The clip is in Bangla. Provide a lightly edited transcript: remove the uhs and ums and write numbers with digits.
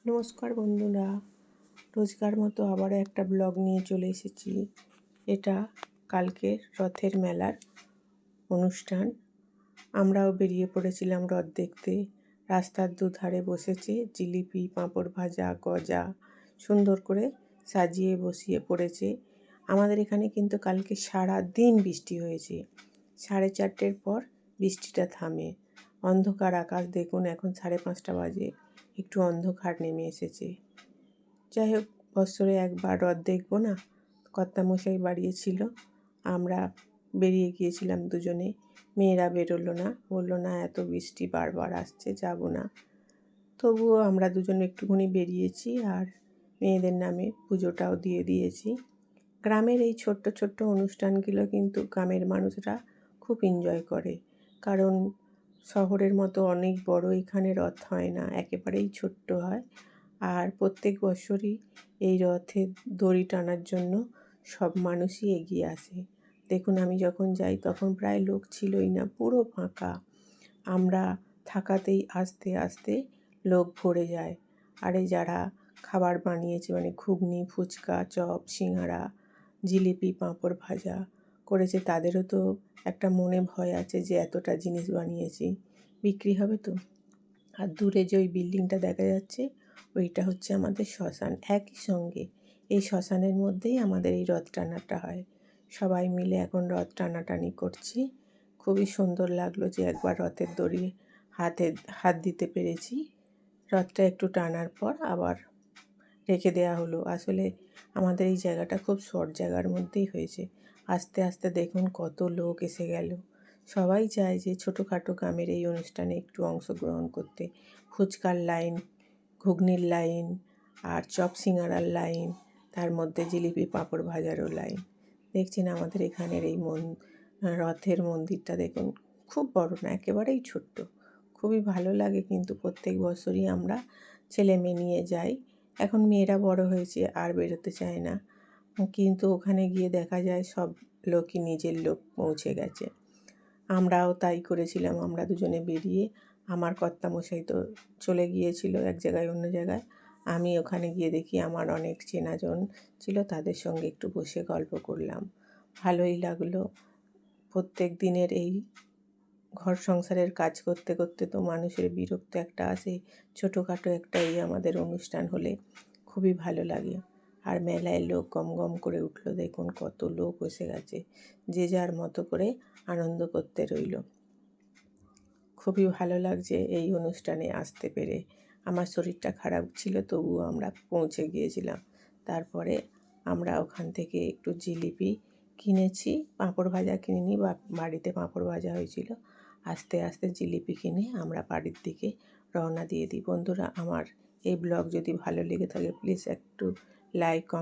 নমস্কার বন্ধুরা, রোজকার মতো আবারও একটা ব্লগ নিয়ে চলে এসেছি। এটা কালকের রথের মেলার অনুষ্ঠান। আমরাও বেরিয়ে পড়েছিলাম রথ দেখতে। রাস্তার দুধারে বসেছে জিলিপি, পাঁপড় ভাজা, গজা সুন্দর করে সাজিয়ে বসিয়ে পড়েছে। আমাদের এখানে কিন্তু কালকে সারা দিন বৃষ্টি হয়েছে। 4:30 পর বৃষ্টিটা থামে। অন্ধকার আকাশ দেখুন, এখন 5:30 বাজে, একটু অন্ধকার নেমে এসেছে। যাই হোক, বছরে একবার রথ দেখবো না, কর্তামশাই বাড়িয়েছিল, আমরা বেরিয়ে গিয়েছিলাম দুজনে। মেয়েরা বেরোলো না, বললো না এত বৃষ্টি বারবার আসছে, যাব না। তবুও আমরা দুজনে একটুখানি বেরিয়েছি আর মেয়েদের নামে পুজোটাও দিয়ে দিয়েছি। গ্রামের এই ছোট্ট ছোট্ট অনুষ্ঠানগুলো কিন্তু গ্রামের মানুষরা খুব এনজয় করে, কারণ শহরের মতো অনেক বড় এখানে রথ হয় না, একেবারেই ছোট্ট হয়। আর প্রত্যেক বছরই এই রথের দড়ি টানার জন্য সব মানুষই এগিয়ে আসে। দেখুন, আমি যখন যাই তখন প্রায় লোক ছিলই না, পুরো ফাঁকা। আমরা থাকাতেই আস্তে আস্তে লোক ভরে যায়। আরে যারা খাবার বানিয়েছে, মানে ঘুগনি, ফুচকা, চপ, সিঙ্গারা, জিলিপি, পাঁপড় ভাজা করেছে, তাদেরও তো একটা মনে ভয় আছে যে এতটা জিনিস বানিয়েছি, বিক্রি হবে তো। আর দূরে যে ওই বিল্ডিংটা দেখা যাচ্ছে, ওইটা হচ্ছে আমাদের শ্মশান। একই সঙ্গে এই শ্মশানের মধ্যেই আমাদের এই রথ টানাটা হয়। সবাই মিলে এখন রথ টানাটানি করছি। খুবই সুন্দর লাগলো যে একবার রথের দড়ি হাত দিতে পেরেছি। রথটা একটু টানার পর আবার রেখে দেওয়া হলো। আসলে আমাদের এই জায়গাটা খুব শর্ট জায়গার মধ্যেই হয়েছে। আস্তে আস্তে দেখুন কত লোক এসে গেল। সবাই চায় যে ছোটোখাটো গ্রামের এই অনুষ্ঠানে একটু অংশগ্রহণ করতে। ফুচকার লাইন, ঘুগনির লাইন, আর চপ সিঙ্গারার লাইন, তার মধ্যে জিলিপি পাঁপড় ভাজারও লাইন। দেখছেন আমাদের এখানের এই রথের মন্দিরটা দেখুন, খুব বড় না, একেবারেই ছোট্ট। খুবই ভালো লাগে, কিন্তু প্রত্যেক বছরই আমরা ছেলে মেয়ে নিয়ে যাই। এখন মেয়েরা বড় হয়েছে, আর বেরোতে চায় না, কিন্তু ওখানে গিয়ে দেখা যায় সব লোকই নিজের লোক পৌঁছে গেছে। আমরাও তাই করেছিলাম। আমরা দুজনে বেরিয়ে, আমার কর্তামশাই তো চলে গিয়েছিল এক জায়গায় অন্য জায়গায়, আমি ওখানে গিয়ে দেখি আমার অনেক চেনাজন ছিল, তাদের সঙ্গে একটু বসে গল্প করলাম, ভালোই লাগলো। প্রত্যেক দিনের এই ঘর সংসারের কাজ করতে করতে তো মানুষের বিরক্ত একটা আসে। ছোটোখাটো একটা এই আমাদের অনুষ্ঠান হলে খুবই ভালো লাগে। আর মেলায় লোক গম গম করে উঠলো, দেখুন কত লোক এসে গেছে, যে যার মতো করে আনন্দ করতে রইল। খুবই ভালো লাগছে এই অনুষ্ঠানে আসতে পেরে। আমার শরীরটা খারাপ ছিল, তবুও আমরা পৌঁছে গিয়েছিলাম। তারপরে আমরা ওখান থেকে একটু জিলিপি কিনেছি, পাঁপড় ভাজা কিনিনি, বাড়িতে পাঁপড় ভাজা হয়েছিল। আস্তে আস্তে জিলিপি কিনে আমরা বাড়ির দিকে রওনা দিয়ে দিই। বন্ধুরা, আমার এই ব্লগ যদি ভালো লেগে থাকে প্লিজ একটু লাইক, কমেন্ট